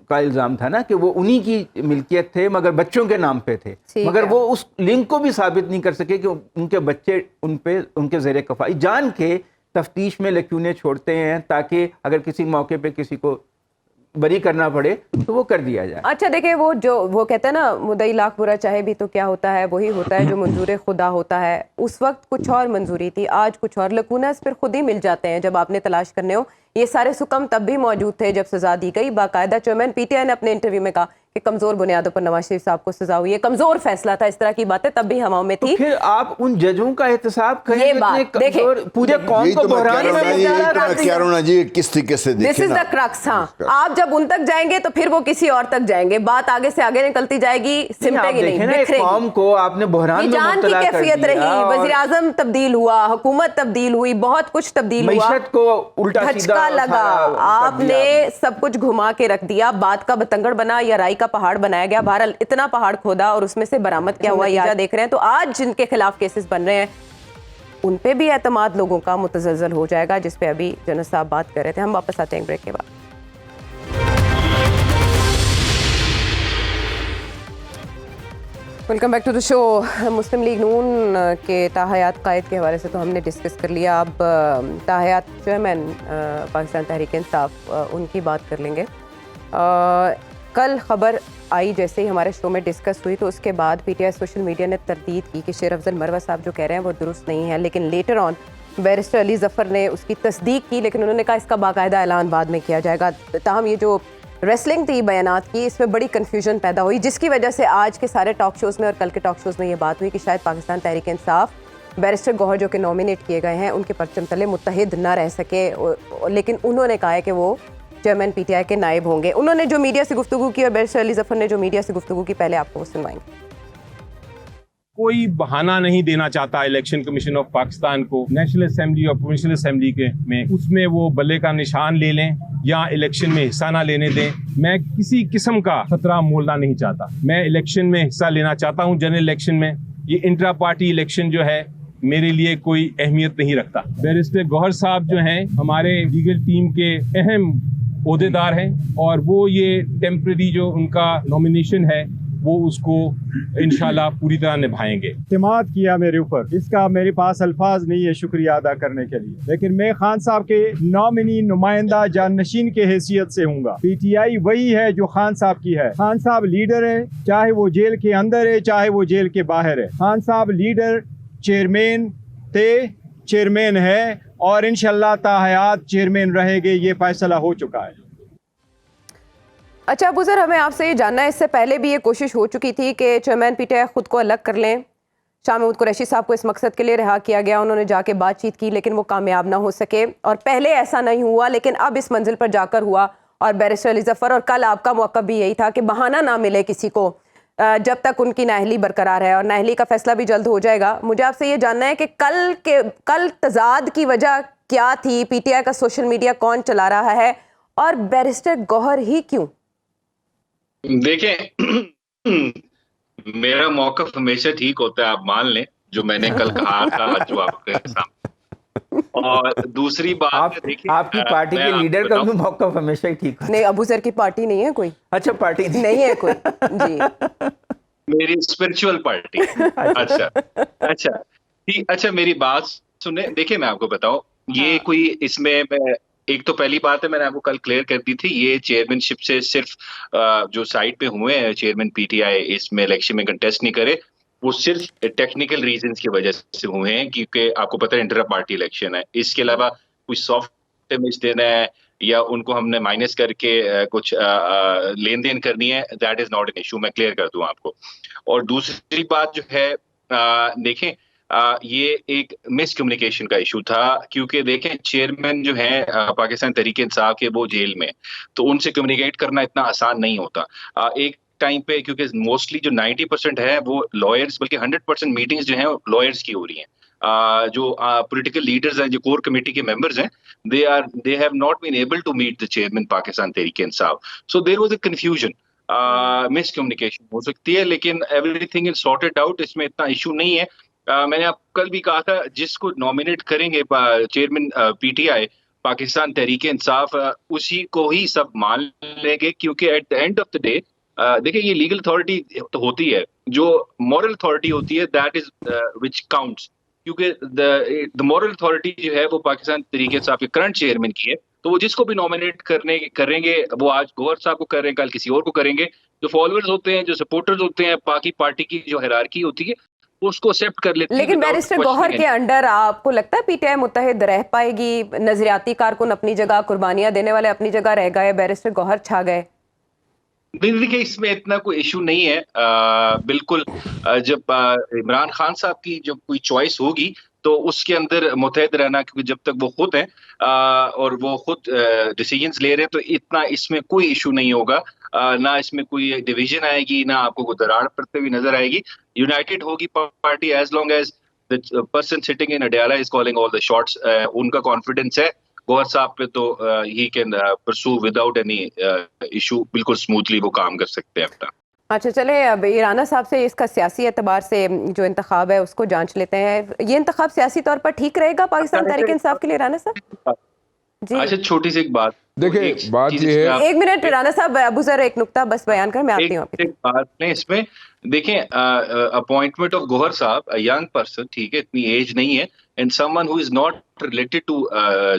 کا الزام تھا نا کہ وہ انہی کی ملکیت تھے مگر بچوں کے نام پہ تھے, مگر وہ اس لنک کو بھی ثابت نہیں کر سکے کہ ان کے بچے ان کے زیر کفالت, جان کے تفتیش میں لکیونے چھوڑتے ہیں تاکہ اگر کسی موقع پہ کسی کو بری کرنا پڑے تو وہ کر دیا جائے. اچھا دیکھیں, وہ کہتے ہیں نا, مدعی لاکھ برا چاہے بھی تو کیا ہوتا ہے, وہی ہوتا ہے جو منظور خدا ہوتا ہے. اس وقت کچھ اور منظوری تھی, آج کچھ اور. لکونس پھر خود ہی مل جاتے ہیں جب آپ نے تلاش کرنے ہو. یہ سارے سکم تب بھی موجود تھے جب سزا دی گئی. باقاعدہ چیئرمین پی ٹی آئی نے اپنے انٹرویو میں کہا کہ کمزور بنیادوں پر نواز شریف صاحب کو سزا ہوئی ہے, کمزور فیصلہ تھا, اس طرح کی باتیں تب بھی ہواؤں میں تھی. پھر آپ ان ججوں کا احتساب کریں, یہ بات دیکھیں, پورے قوم کو بحران میں کہہ رہا ہوں نا جی, کس طریقے سے دس از دا کرکس. ہاں, آپ جب ان تک جائیں گے تو پھر وہ کسی اور تک جائیں گے, بات آگے سے آگے نکلتی جائے گی, سمٹے گی نہیں, بکھرے گی. قوم کو آپ نے بحران میں جان کی کیفیت رہی, وزیر اعظم تبدیل ہوا, حکومت تبدیل ہوئی, بہت کچھ تبدیل ہوا, معیشت کو الٹا دھچکا لگا, آپ نے سب کچھ گھما کے رکھ دیا. بات کا بتنگڑ بنا یا رائی کا پہاڑ بنایا گیا. بہرحال اتنا پہاڑ کھودا اور اس میں سے برآمد کیا ہوا یہ دیکھ رہے ہیں. تو آج جن کے خلاف کیسز بن رہے ہیں ان پہ بھی اعتماد لوگوں کا متزلزل ہو جائے گا, جس پہ ابھی جنرل صاحب بات کر رہے تھے. ہم واپس آتے ہیں بریک کے بعد. Welcome back to the show. Muslim League نون کے تاحیات قائد کے حوالے سے تو ہم نے ڈسکس کر لیا. اب تاحیات چیئرمین پاکستان تحریک انصاف, ان کی بات کر لیں گے. کل خبر آئی جیسے ہی ہمارے شو میں ڈسکس ہوئی تو اس کے بعد پی ٹی آئی سوشل میڈیا نے تردید کی کہ شیر افضل مروہ صاحب جو کہہ رہے ہیں وہ درست نہیں ہے, لیکن later on barrister Ali Zafar نے اس کی تصدیق کی, لیکن انہوں نے کہا اس کا باقاعدہ اعلان بعد میں کیا جائے گا. تاہم یہ جو ریسلنگ تھی بیانات کی, اس میں بڑی کنفیوژن پیدا ہوئی, جس کی وجہ سے آج کے سارے ٹاک شوز میں اور کل کے ٹاک شوز میں یہ بات ہوئی کہ شاید پاکستان تحریک انصاف بیرسٹر گوہر جو کہ نامینیٹ کیے گئے ہیں ان کے پرچم تلے متحد نہ رہ سکے, لیکن انہوں نے کہا ہے کہ وہ چیئرمین پی ٹی آئی کے نائب ہوں گے. انہوں نے جو میڈیا سے گفتگو کی اور بیرسٹر علی ظفر نے جو میڈیا سے گفتگو کی, پہلے آپ کو وہ سنوائیں گے. کوئی بہانہ نہیں دینا چاہتا الیکشن کمیشن آف پاکستان کو نیشنل اسمبلی اور پروونشل اسمبلی کے میں, اس میں وہ بلے کا نشان لے لیں یا الیکشن میں حصہ نہ لینے دیں. میں کسی قسم کا خطرہ مولنا نہیں چاہتا. میں الیکشن میں حصہ لینا چاہتا ہوں, جنرل الیکشن میں. یہ انٹرا پارٹی الیکشن جو ہے میرے لیے کوئی اہمیت نہیں رکھتا. بیرسٹر گوہر صاحب جو ہیں ہمارے لیگل ٹیم کے اہم عہدیدار ہیں, اور وہ یہ ٹیمپرری جو ان کا نامینیشن ہے وہ اس کو انشاءاللہ پوری طرح نبھائیں گے. اعتماد کیا میرے اوپر, اس کا میرے پاس الفاظ نہیں ہے شکریہ ادا کرنے کے لیے, لیکن میں خان صاحب کے نامنی نمائندہ جانشین کے حیثیت سے ہوں گا. پی ٹی آئی وہی ہے جو خان صاحب کی ہے. خان صاحب لیڈر ہے, چاہے وہ جیل کے اندر ہے چاہے وہ جیل کے باہر ہے. خان صاحب لیڈر, چیئرمین تھے, چیئرمین ہے, اور انشاءاللہ تا حیات چیئرمین رہے گے. یہ فیصلہ ہو چکا ہے. اچھا ابو ذر, ہمیں آپ سے یہ جاننا ہے, اس سے پہلے بھی یہ کوشش ہو چکی تھی کہ چیئرمین پی ٹی آئی خود کو الگ کر لیں. شاہ محمود قریشی صاحب کو اس مقصد کے لیے رہا کیا گیا, انہوں نے جا کے بات چیت کی لیکن وہ کامیاب نہ ہو سکے, اور پہلے ایسا نہیں ہوا لیکن اب اس منزل پر جا کر ہوا. اور بیرسٹر علی ظفر, اور کل آپ کا موقف بھی یہی تھا کہ بہانہ نہ ملے کسی کو جب تک ان کی نااہلی برقرار ہے, اور نااہلی کا فیصلہ بھی جلد ہو جائے گا. مجھے آپ سے یہ جاننا ہے کہ کل تضاد کی وجہ کیا تھی؟ پی ٹی آئی کا سوشل میڈیا کون چلا رہا ہے, اور بیرسٹر گوہر ہی کیوں؟ دیکھیں, میرا موقف ہمیشہ ٹھیک ہوتا ہے, آپ مان لیں, جو میں نے کل کہا تھا جو آپ کے سامنے. اور دوسری بات, آپ کی پارٹی کے لیڈر کا بھی موقف ہمیشہ ہی ٹھیک ہوتا ہے. نہیں, ابو ذر کی پارٹی نہیں ہے کوئی. اچھا, پارٹی نہیں ہے کوئی جی, میری اسپرچول پارٹی. اچھا میری بات سنیں. دیکھیں میں آپ کو بتاؤں, یہ کوئی اس میں ایک تو پہلی بات ہے, میں نے آپ کو کل کلیئر کر دی تھی, یہ چیئرمین شپ سے صرف جو سائٹ پہ ہوئے ہیں چیئرمین پی ٹی آئی اس میں الیکشن میں کنٹیسٹ نہیں کرے, وہ صرف ٹیکنیکل ریزنز کی وجہ سے ہوئے ہیں, کیونکہ آپ کو پتہ ہے انٹر پارٹی الیکشن ہے. اس کے علاوہ کوئی سافٹ امیج دینا ہے یا ان کو ہم نے مائنس کر کے کچھ لین دین کرنی ہے, that is not an issue. میں کلیئر کر دوں آپ کو. اور دوسری بات جو ہے, دیکھیں یہ ایک مس کمیونیکیشن کا ایشو تھا, کیونکہ دیکھیں چیئرمین جو ہیں پاکستان تحریک انصاف کے, وہ جیل میں, تو ان سے کمیونیکیٹ کرنا اتنا آسان نہیں ہوتا. ایک ٹائم پہ کیونکہ موسٹلی جو 90% ہے وہ لائرز, بلکہ 100% میٹنگز جو ہیں لائرز کی ہو رہی ہیں. جو پولیٹیکل لیڈرز ہیں, جو کور کمیٹی کے ممبرز ہیں, they have not been able to meet the chairman Pakistan Tehreek Insaf. So there was a confusion, miscommunication ہو سکتی ہے, لیکن everything is sorted out. اس میں اتنا ایشو نہیں ہے. میں نے آپ کل بھی کہا تھا, جس کو نامینیٹ کریں گے چیئرمین پی ٹی آئی پاکستان تحریک انصاف, اسی کو ہی سب مان لیں گے, کیونکہ at the end of the day دیکھیں یہ لیگل اتھارٹی ہوتی ہے, جو مورل اتھارٹی ہوتی ہے, دیٹ از وچ کاؤنٹس. کیونکہ دا مورل اتھارٹی جو ہے وہ پاکستان تحریک انصاف کے کرنٹ چیئرمین کی ہے, تو وہ جس کو بھی نامینیٹ کریں گے, وہ آج گوہر صاحب کو کر رہے ہیں, کل کسی اور کو کریں گے. جو فالوورز ہوتے ہیں, جو سپورٹرز ہوتے ہیں, باقی پارٹی کی جو ہیرارکی ہوتی ہے اس کو ایکسپٹ کر لیتے ہیں. لیکن بیرسٹر گوہر کے انڈر آپ کو لگتا ہے پی ٹی آئی متحد رہ پائے گی؟ نظریاتی کارکن اپنی جگہ, قربانیاں دینے والے اپنی جگہ رہ گئے, بیرسٹر گوہر چھا گئے. دیکھیے اس میں اتنا کوئی ایشو نہیں ہے. بالکل جب عمران خان صاحب کی جب کوئی چوائس ہوگی تو اس کے اندر متحد رہنا, کیونکہ جب تک وہ خود ہیں اور وہ خود ڈیسیجنز لے رہے ہیں, تو اتنا اس میں کوئی ایشو نہیں ہوگا. نہ اس میں کوئی ڈویژن آئے گی, نہ آپ کو کوئی دراڑ پڑتے ہوئی نظر آئے گی. یونائٹیڈ ہوگی party as long as the person sitting in Adiala is calling all the shots. ان کا کانفیڈنس ہے گوہر صاحب پہ, تو he can pursue without any issue. بالکل اسموتھلی وہ کام کر سکتے ہیں اپنا. اچھا چلے, اب رانا صاحب سے اس کا سیاسی اعتبار سے جو انتخاب ہے اس کو جانچ لیتے ہیں. یہ انتخاب سیاسی طور پر ٹھیک رہے گا پاکستان تحریک انصاف کے لیے رانا صاحب؟ جی اچھا چھوٹی سی ایک بات, دیکھیں بات یہ ہے, ایک منٹ رانا صاحب, ابو ذر ایک نقطہ بس بیان کر, میں آتی ہوں. ایک بات نہیں اس میں, دیکھیں اپوائنٹمنٹ آف گوہر صاحب, ینگ پرسن, ٹھیک ہے, اتنی ایج نہیں ہے, and someone who is not related to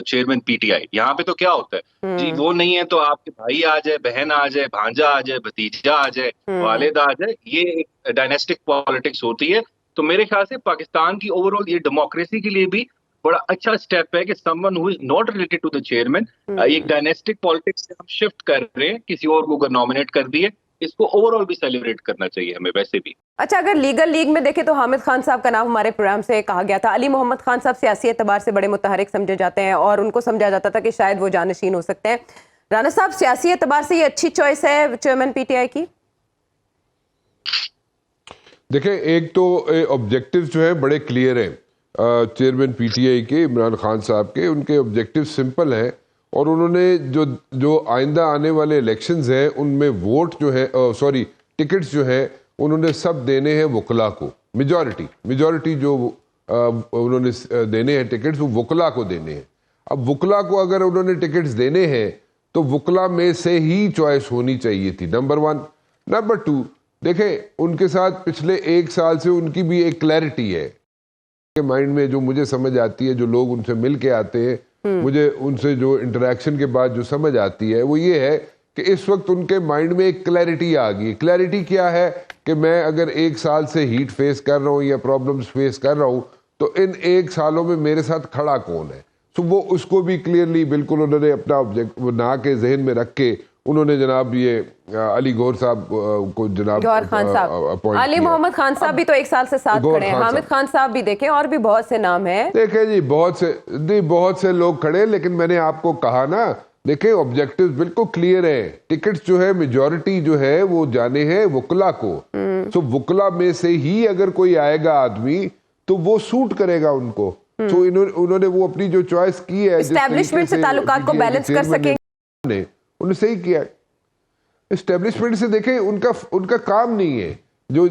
chairman P T I. یہاں پہ تو کیا ہوتا ہے جی, وہ نہیں ہے تو آپ کے بھائی آ جائے, بہن آ جائے, بھانجا آ جائے, بھتیجا آ جائے, والد آ جائے, یہ ایک ڈائنیسٹک پالیٹکس ہوتی ہے. تو میرے خیال سے پاکستان کی اوور آل یہ ڈیموکریسی کے لیے بھی بڑا اچھا اسٹیپ ہے کہ someone who is not related to the chairman. ایک ڈائنیسٹک پالیٹکس سے ہم شفٹ کر رہے ہیں, کسی اور کو اگر نامینیٹ کر دیے اس کو اوور آل بھی سیلیبریٹ کرنا چاہیے ہمیں ویسے بھی. اچھا اگر لیگل لیگ میں دیکھیں تو حامد خان صاحب کا نام ہمارے پروگرام سے کہا گیا تھا. علی محمد خان صاحب سیاسی اعتبار سے بڑے متحرک سمجھے جاتے ہیں اور ان کو سمجھا جاتا تھا کہ شاید وہ جانشین ہو سکتے ہیں. رانا صاحب سیاسی اعتبار سے یہ اچھی چوائس ہے چیئرمین پی ٹی آئی کی؟ دیکھیں ایک تو آبجیکٹیو جو ہے بڑے کلیئر ہیں چیئرمین پی ٹی آئی کے عمران خان صاحب کے. ان کے آبجیکٹیو سمپل ہیں اور انہوں نے جو آئندہ آنے والے الیکشنز ہیں ان میں ووٹ جو ہے ٹکٹس جو ہے انہوں نے سب دینے ہیں وکلا کو. میجورٹی جو انہوں نے دینے ہیں ٹکٹس وہ وکلا کو دینے ہیں. اب وکلا کو اگر انہوں نے ٹکٹس دینے ہیں تو وکلا میں سے ہی چوائس ہونی چاہیے تھی. نمبر 1. نمبر 2 دیکھیں ان کے ساتھ پچھلے 1 سال سے ان کی بھی ایک کلیئرٹی ہے کہ مائنڈ میں جو مجھے سمجھ آتی ہے, جو لوگ ان سے مل کے آتے ہیں, مجھے ان سے جو انٹریکشن کے بعد جو سمجھ آتی ہے وہ یہ ہے کہ اس وقت ان کے مائنڈ میں ایک کلیئرٹی آ گئی. کلیئرٹی کیا ہے کہ میں اگر 1 سال سے ہیٹ فیس کر رہا ہوں یا پرابلمز فیس کر رہا ہوں تو ان 1 سالوں میں میرے ساتھ کھڑا کون ہے. تو وہ اس کو بھی کلیئرلی بالکل انہوں نے اپنا آبجیکٹ بنا کے ذہن میں رکھ کے انہوں نے جناب یہ علی گوہر صاحب کو جناب گوہر خان صاحب, علی محمد خان صاحب بھی تو 1 سال سے ساتھ کھڑے ہیں, حامد خان صاحب بھی دیکھیں اور بھی بہت سے نام ہیں. دیکھیں جی بہت سے لوگ کھڑے, لیکن میں نے آپ کو کہا نا دیکھیں آبجیکٹیو بالکل کلیئر ہے. ٹکٹس جو ہے میجورٹی جو ہے وہ جانے ہیں وکلا کو. سو وکلا میں سے ہی اگر کوئی آئے گا آدمی تو وہ سوٹ کرے گا ان کو. تو انہوں نے وہ اپنی جو چوائس کی ہے اسٹیبلشمنٹ سے تعلقات کو بیلنس کر سکیں انہوں نے صحیح کیا. اسٹیبلشمنٹ سے دیکھیں ان کا کام نہیں ہے. جو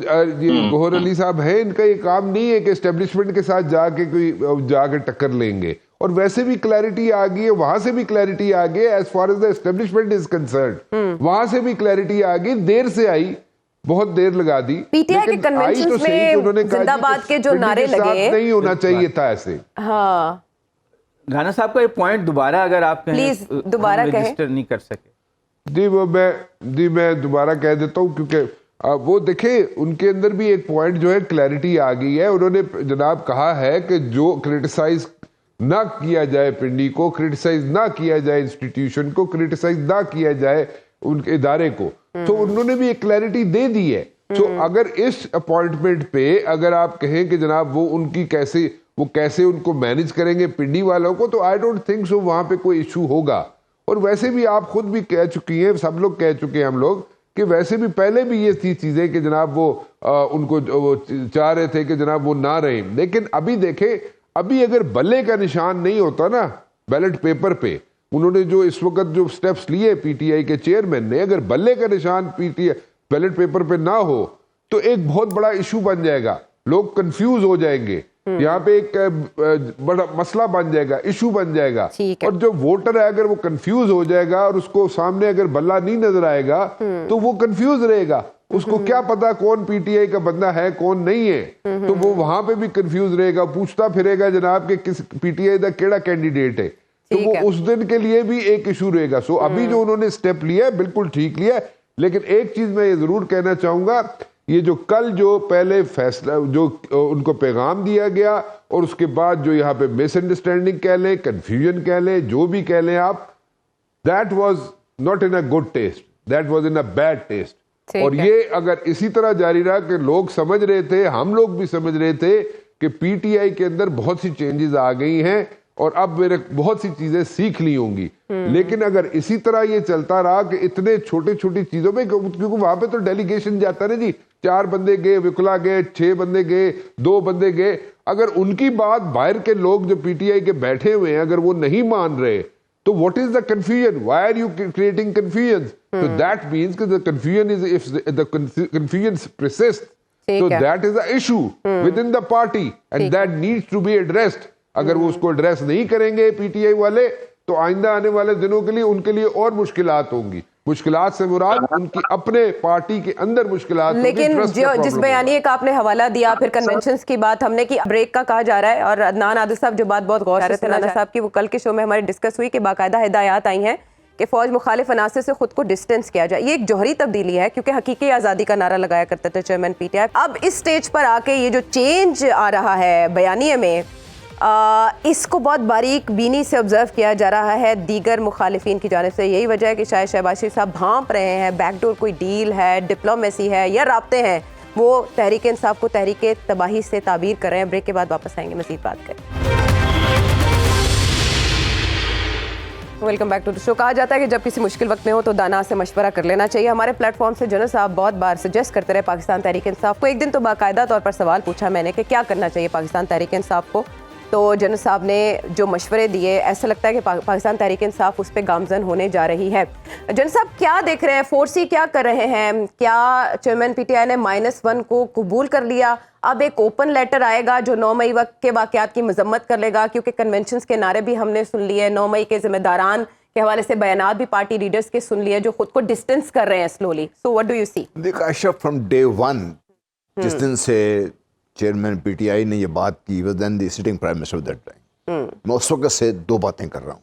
گوہر علی صاحب ہیں ان کا یہ کام نہیں ہے کہ اسٹیبلشمنٹ کے ساتھ جا کے ٹکر لیں گے. اور ویسے بھی کلیئرٹی آ گئی ہے, وہاں سے بھی کلیئرٹی آ گئی as far as the establishment is concerned. وہاں سے بھی کلیئرٹی آ گئی, دیر سے آئی, بہت دیر لگا دی. پی ٹی آئی کے کنونشنز میں زندہ باد کے جو نعرے لگے نہیں ہونا چاہیے تھا ایسے. ہاں رانا صاحب کا یہ پوائنٹ دوبارہ اگر آپ پلیز دوبارہ کہیں. رجسٹر نہیں کر سکے جی میں دوبارہ کہہ دیتا ہوں کیونکہ وہ دیکھیں ان کے اندر بھی ایک پوائنٹ جو ہے کلیئرٹی آ گئی ہے. انہوں نے جناب کہا ہے کہ جو کرٹیسائز نہ کیا جائے پنڈی کو, کرٹیسائز نہ کیا جائے انسٹیٹیوشن کو, کرٹیسائز نہ کیا جائے ان کے ادارے کو. تو انہوں نے بھی ایک کلیئرٹی دے دی ہے. تو اگر اس اپوائنٹمنٹ پہ اگر آپ کہیں کہ جناب وہ ان کی کیسے ان کو مینج کریں گے پنڈی والوں کو, تو آئی ڈونٹ تھنک سو وہاں پہ کوئی ایشو ہوگا. اور ویسے بھی آپ خود بھی کہہ چکی ہیں, سب لوگ کہہ چکے ہیں ہم لوگ کہ ویسے بھی پہلے بھی یہ تھی چیزیں کہ جناب وہ ان کو چاہ رہے تھے کہ جناب وہ نہ رہیں. لیکن ابھی دیکھیں ابھی اگر بلے کا نشان نہیں ہوتا نا بیلٹ پیپر پہ, انہوں نے جو اس وقت جو سٹیپس لیے پی ٹی آئی کے چیئرمین نے, اگر بلے کا نشان بیلٹ پیپر پہ نہ ہو تو ایک بہت بڑا ایشو بن جائے گا. لوگ کنفیوز ہو جائیں گے, یہاں پہ ایک بڑا مسئلہ بن جائے گا, ایشو بن جائے گا. اور جو ووٹر ہے اگر وہ کنفیوز ہو جائے گا اور اس کو سامنے اگر بلہ نہیں نظر آئے گا تو وہ کنفیوز رہے گا. اس کو کیا پتا کون پی ٹی آئی کا بندہ ہے کون نہیں ہے, تو وہ وہاں پہ بھی کنفیوز رہے گا, پوچھتا پھرے گا جناب کہ کس پی ٹی آئی کا کیڑا کینڈیڈیٹ ہے. تو وہ اس دن کے لیے بھی ایک ایشو رہے گا. سو ابھی جو انہوں نے سٹیپ لیا ہے بالکل ٹھیک لیا ہے. لیکن ایک چیز میں یہ ضرور کہنا چاہوں گا, یہ جو کل جو پہلے فیصلہ جو ان کو پیغام دیا گیا اور اس کے بعد جو یہاں پہ مس انڈرسٹینڈنگ کہہ لیں, کنفیوژن کہہ لیں, جو بھی کہہ لیں آپ, that was not in a good test, that was in a bad test. اور یہ اگر اسی طرح جاری رہا کہ لوگ سمجھ رہے تھے, ہم لوگ بھی سمجھ رہے تھے کہ پی ٹی آئی کے اندر بہت سی چینجز آ گئی ہیں اور اب میرے بہت سی چیزیں سیکھ لی ہوں گی. لیکن اگر اسی طرح یہ چلتا رہا کہ اتنے چھوٹی چیزوں میں, کیونکہ وہاں پہ تو ڈیلیگیشن جاتا نا جی, 4 بندے گئے, وکلا گئے, 6 بندے گئے, 2 بندے گئے, اگر ان کی بات باہر کے لوگ جو پی ٹی آئی کے بیٹھے ہوئے ہیں اگر وہ نہیں مان رہے تو what is the confusion? Why are you creating confusion? So that means that the confusion is, if the confusion persists, so that is the issue within the party and that needs to be addressed. اگر وہ اس کو address نہیں کریں گے پی T آئی والے تو آئندہ آنے والے دنوں کے لیے ان کے لیے اور مشکلات ہوں گی. مشکلات سے مراد ان کی اپنے پارٹی کے اندر مشکلات. لیکن جس بیانیے کا آپ نے حوالہ دیا پھر کنونشنز کی بات ہم نے کی, بریک کا کہا جا رہا ہے, اور عدنان عادل صاحب جو بات بہت غور سے سنا صاحب کی, وہ کل کے شو میں ہمارے ڈسکس ہوئی کہ باقاعدہ ہدایات آئی ہیں کہ فوج مخالف عناصر سے خود کو ڈسٹینس کیا جائے. یہ ایک جوہری تبدیلی ہے کیونکہ حقیقی آزادی کا نعرہ لگایا کرتے تھے چیئرمین پی ٹی آئی. اب اس سٹیج پر آ کے یہ جو چینج آ رہا ہے بیانیے میں, اس کو بہت باریک بینی سے آبزرو کیا جا رہا ہے دیگر مخالفین کی جانب سے. یہی وجہ ہے کہ شاید شہباز شریف صاحب بھانپ رہے ہیں بیک ڈور کوئی ڈیل ہے, ڈپلومیسی ہے یا رابطے ہیں, وہ تحریک انصاف کو تحریک تباہی سے تعبیر کر رہے ہیں. بریک کے بعد واپس آئیں گے, مزید بات کریں. ویلکم بیک ٹو دی شو. کہا جاتا ہے کہ جب کسی مشکل وقت میں ہو تو دانا سے مشورہ کر لینا چاہیے. ہمارے پلیٹ فارم سے جنرل صاحب بہت بار سجیسٹ کرتے رہے پاکستان تحریک انصاف کو. ایک دن تو باقاعدہ طور پر سوال پوچھا میں نے کہ کیا کرنا چاہیے پاکستان تحریک انصاف کو, تو جنرل صاحب نے جو مشورے دیے ایسا لگتا ہے کہ پاکستان تحریک انصاف اس پہ گامزن ہونے جا رہی ہے. جنرل صاحب کیا دیکھ رہے ہیں, فورسی کیا کر رہے ہیں, کیا چیئرمین پی ٹی آئی نے -1 کو قبول کر لیا, اب ایک اوپن لیٹر آئے گا جو 9 مئی وقت کے واقعات کی مذمت کر لے گا, کیونکہ کنونشنز کے نعرے بھی ہم نے سن لیے, 9 مئی کے ذمہ داران کے حوالے سے بیانات بھی پارٹی لیڈرز کے سن لیے جو خود کو ڈسٹنس کر رہے ہیں slowly. So what do you see? دیکھ عائشہ, فرام ڈے 1 جس دن سے چیئرمین پی ٹی آئی نے یہ بات کی, was then the sitting prime minister of that time, میں اس وقت سے 2 باتیں کر رہا ہوں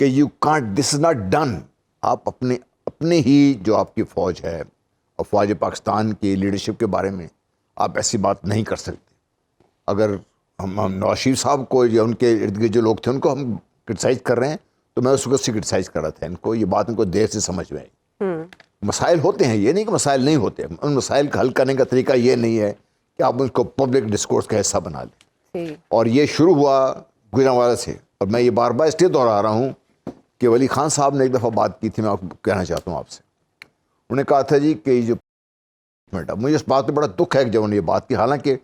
کہ you can't, this is not done. آپ اپنے ہی جو آپ کی فوج ہے, افواج پاکستان کی لیڈرشپ کے بارے میں آپ ایسی بات نہیں کر سکتے. اگر ہم نواز شریف صاحب کو یا ان کے ارد گرد جو لوگ تھے ان کو ہم کرٹیسائز کر رہے ہیں, تو میں اس وقت سے کرٹیسائز کر رہا تھا ان کو. یہ بات ان کو دیر سے سمجھ میں آئی. مسائل ہوتے ہیں, یہ نہیں کہ مسائل نہیں ہوتے, ان مسائل کا حل کرنے کا طریقہ یہ نہیں ہے کہ آپ اس کو پبلک ڈسکورس کا حصہ بنا لیں. اور یہ شروع ہوا گجرانوالہ سے, اور میں یہ بار بار اس لیے دہرا رہا ہوں کہ ولی خان صاحب نے ایک دفعہ بات کی تھی, میں آپ کو کہنا چاہتا ہوں آپ سے. انہوں نے کہا تھا جی کہ یہ جو مجھے اس بات پہ بڑا دکھ ہے کہ جب انہوں نے یہ بات کی, حالانکہ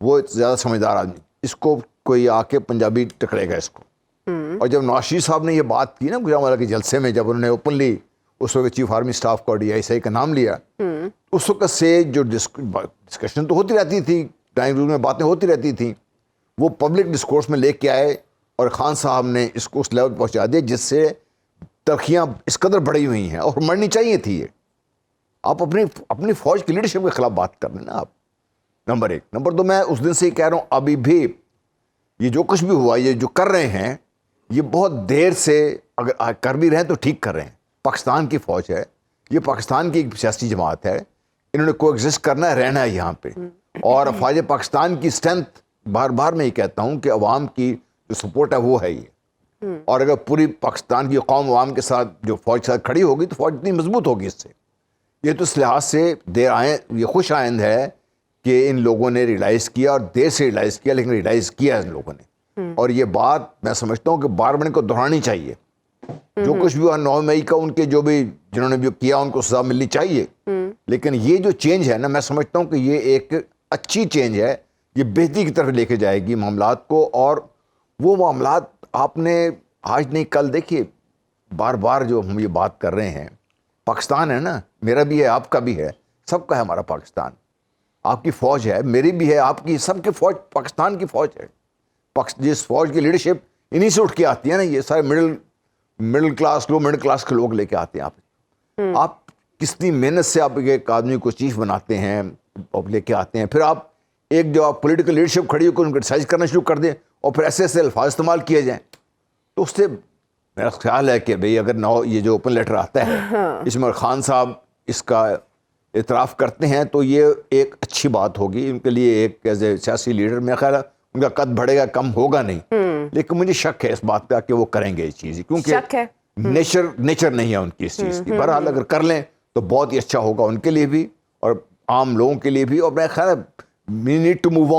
وہ زیادہ سمجھدار آدمی, اس کو کوئی آ کے پنجابی ٹکرے گا اس کو. اور جب نواز شریف صاحب نے یہ بات کی نا گجرانوالہ کے جلسے میں, جب انہوں نے اوپنلی اس وقت چیف آرمی اسٹاف کو ڈی آئی سی کا نام لیا, اس وقت سے جو ڈسکشن تو ہوتی رہتی تھی, ڈرائنگ روم میں باتیں ہوتی رہتی تھیں, وہ پبلک ڈسکورس میں لے کے آئے اور خان صاحب نے اس کو اس لیول پہنچا دیا جس سے تلخیاں اس قدر بڑھی ہوئی ہیں, اور مرنی چاہیے تھی. یہ آپ اپنی فوج کی لیڈرشپ کے خلاف بات کر رہے ہیں نا آپ, نمبر 1. نمبر 2, میں اس دن سے یہ کہہ رہا ہوں, ابھی بھی یہ جو کچھ بھی ہوا, یہ جو کر رہے ہیں, یہ بہت دیر سے اگر کر بھی رہے ہیں تو ٹھیک کر رہے ہیں. پاکستان کی فوج ہے, یہ پاکستان کی ایک سیاسی جماعت ہے, انہوں نے کو ایگزسٹ کرنا ہے, رہنا ہے یہاں پہ. اور افواج پاکستان کی اسٹرینتھ, بار بار میں یہ کہتا ہوں کہ عوام کی جو سپورٹ ہے وہ ہے یہ. اور اگر پوری پاکستان کی قوم عوام کے ساتھ جو فوج کے ساتھ کھڑی ہوگی تو فوج اتنی مضبوط ہوگی اس سے. یہ تو اس لحاظ سے یہ خوش آئند ہے کہ ان لوگوں نے ریلائز کیا, اور دیر سے ریلائز کیا, لیکن ریلائز کیا ان لوگوں نے. اور یہ بات میں سمجھتا ہوں کہ بار بار ان کو دہرانی چاہیے. جو کچھ بھی ہوا 9 مئی کا, ان کے جو بھی جنہوں نے بھی کیا ان کو سزا ملنی چاہیے. لیکن یہ جو چینج ہے نا, میں سمجھتا ہوں کہ یہ ایک اچھی چینج ہے, یہ بہتری کی طرف لے کے جائے گی معاملات کو. اور وہ معاملات آپ نے آج نہیں کل دیکھیے, بار بار جو ہم یہ بات کر رہے ہیں, پاکستان ہے نا, میرا بھی ہے, آپ کا بھی ہے, سب کا ہے ہمارا پاکستان. آپ کی فوج ہے, میری بھی ہے, آپ کی, سب کی فوج پاکستان کی فوج ہے. جس فوج کی لیڈرشپ انہی سے اٹھ کے آتی ہے نا, یہ سارے مڈل کلاس, لو مڈل کلاس کے لوگ لے کے آتے ہیں. آپ کتنی محنت سے آپ ایک آدمی کو چیف بناتے ہیں اور لے کے آتے ہیں, پھر آپ ایک جو آپ پولیٹیکل لیڈرشپ کھڑی ہو کے ان کو کرٹیسائز کرنا شروع کر دیں, اور پھر ایسے ایسے الفاظ استعمال کیے جائیں, تو اس سے میرا خیال ہے کہ بھئی اگر یہ جو اوپن لیٹر آتا ہے اس میں خان صاحب اس کا اعتراف کرتے ہیں تو یہ ایک اچھی بات ہوگی ان کے لیے. ایک ایز اے سیاسی لیڈر میرا خیال ہے ان کا قد بڑھے گا, کم ہوگا نہیں. لیکن مجھے شک ہے اس بات کا کہ وہ کریں گے یہ چیز, کیونکہ نیچر نہیں ہے ان کی اس چیز کی. بہرحال اگر کر لیں تو بہت ہی اچھا ہوگا ان کے لیے بھی اور عام لوگوں کے لیے بھی. اور میرا خیال ہے we need to move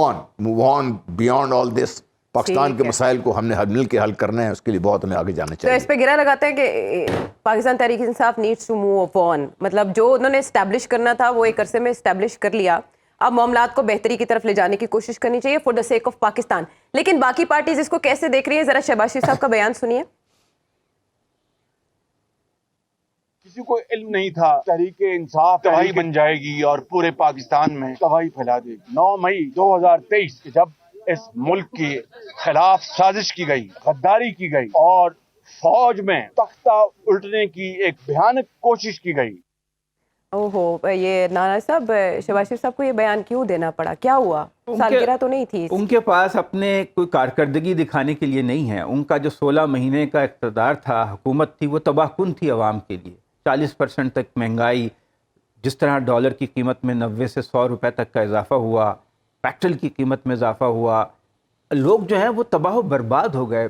on beyond all this. Pakistan کے مسائل کو ہم نے مل کے حل کرنا ہے, اس کے لیے بہت ہمیں آگے جانا چاہیے. تو اس پہ گرا لگاتے ہیں کہ پاکستان تحریک انصاف نیڈس ٹو موو آن, مطلب جو انہوں نے اسٹیبلش کرنا تھا وہ ایک عرصے میں اسٹیبلش کر لیا, اب معاملات کو بہتری کی طرف لے جانے کی کوشش کرنی چاہیے for the sake of Pakistan. لیکن باقی پارٹیز اس کو کیسے دیکھ رہی ہیں, ذرا شہباز شریف صاحب کا بیان سنیے. کسی کو علم نہیں تھا تحریک انصاف تباہی بن جائے گی اور پورے پاکستان میں تباہی پھیلا دے گی. 9 مئی 2023 جب اس ملک کے خلاف سازش کی گئی, غداری کی گئی اور فوج میں تختہ الٹنے کی ایک بھیانک کوشش کی گئی. یہ نانا صاحب, شہباز شریف صاحب کو یہ بیان کیوں دینا پڑا, کیا ہوا؟ سالگرہ تو نہیں تھی. ان کے پاس اپنے کوئی کارکردگی دکھانے کے لیے نہیں ہے. ان کا جو 16 مہینے کا اقتدار تھا, حکومت تھی, وہ تباہ کن تھی عوام کے لیے. 40% تک مہنگائی, جس طرح ڈالر کی قیمت میں 90 سے 100 روپے تک کا اضافہ ہوا, پیٹرول کی قیمت میں اضافہ ہوا, لوگ جو ہیں وہ تباہ و برباد ہو گئے،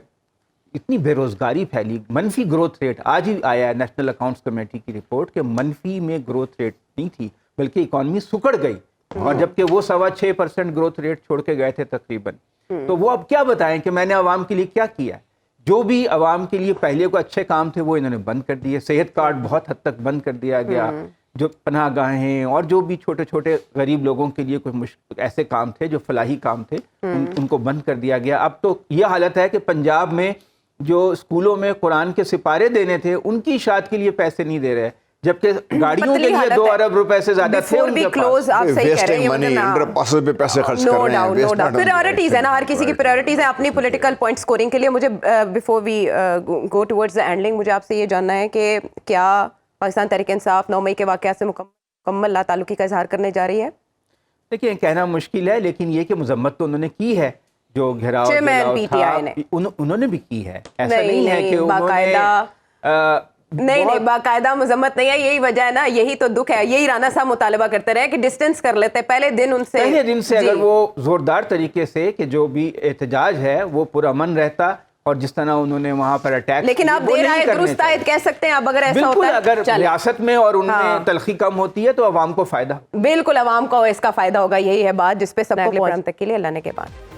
اتنی بے روزگاری پھیلی، منفی گروتھ ریٹ، آج ہی آیا ہے نیشنل اکاؤنٹس کمیٹی کی رپورٹ کہ منفی میں گروتھ ریٹ نہیں تھی بلکہ اکانومی سکڑ گئی، اور جبکہ وہ 6.25% گروتھ ریٹ چھوڑ کے گئے تھے تقریباً. تو وہ اب کیا بتائیں کہ میں نے عوام کے لیے کیا کیا ہے؟ جو بھی عوام کے لیے پہلے کو اچھے کام تھے وہ انہوں نے بند کر دیے. صحت کارڈ بہت حد تک بند کر دیا گیا، جو پناہ گاہیں اور جو بھی چھوٹے چھوٹے غریب لوگوں کے لیے کوئی ایسے کام تھے جو فلاحی کام تھے ان کو بند کر دیا گیا. اب تو یہ حالت ہے کہ پنجاب میں جو اسکولوں میں قرآن کے سپارے دینے تھے ان کی اشاعت کے لیے پیسے نہیں دے رہے، جبکہ گاڑیوں کے لیے 2 ارب روپے سے زیادہ تھے ان کے پاس. آپ صحیح کہہ رہے ہیں، منی انڈر پاسز پہ پیسے خرچ کر رہے ہیں. پریورٹیز ہے نا، ہر کسی کی پریورٹیز ہیں اپنی پولیٹیکل پوائنٹ سکورنگ کے لیے. مجھے before we go towards the ending مجھے آپ سے یہ جاننا ہے کہ کیا پاکستان تحریک انصاف 9 مئی کے واقعات سے مکمل لا تعلقی کا اظہار کرنے جا رہی ہے؟ دیکھیں کہنا مشکل ہے، لیکن یہ کہ مذمت تو انہوں نے کی ہے، جو گھیراؤ انہوں نے بھی کی ہے. ایسا نہیں ہے کہ باقاعدہ نہیں باقاعدہ مذمت نہیں ہے. یہی وجہ ہے نا، یہی تو دکھ ہے. یہی رانا صاحب مطالبہ کرتے رہے کہ ڈسٹینس کر لیتے پہلے دن سے اگر وہ زوردار طریقے سے کہ جو بھی احتجاج ہے وہ پرامن رہتا، اور جس طرح انہوں نے وہاں پر اٹیک، لیکن آپ دیر آئے درست آئے کہہ سکتے ہیں. اب اگر ایسا ہوتا ہے اگر ریاست میں اور ان میں تلخی کم ہوتی ہے تو عوام کو فائدہ، بالکل عوام کو اس کا فائدہ ہوگا. یہی ہے بات جس پہ سب کو تک کے لیے اللہ نے کے بعد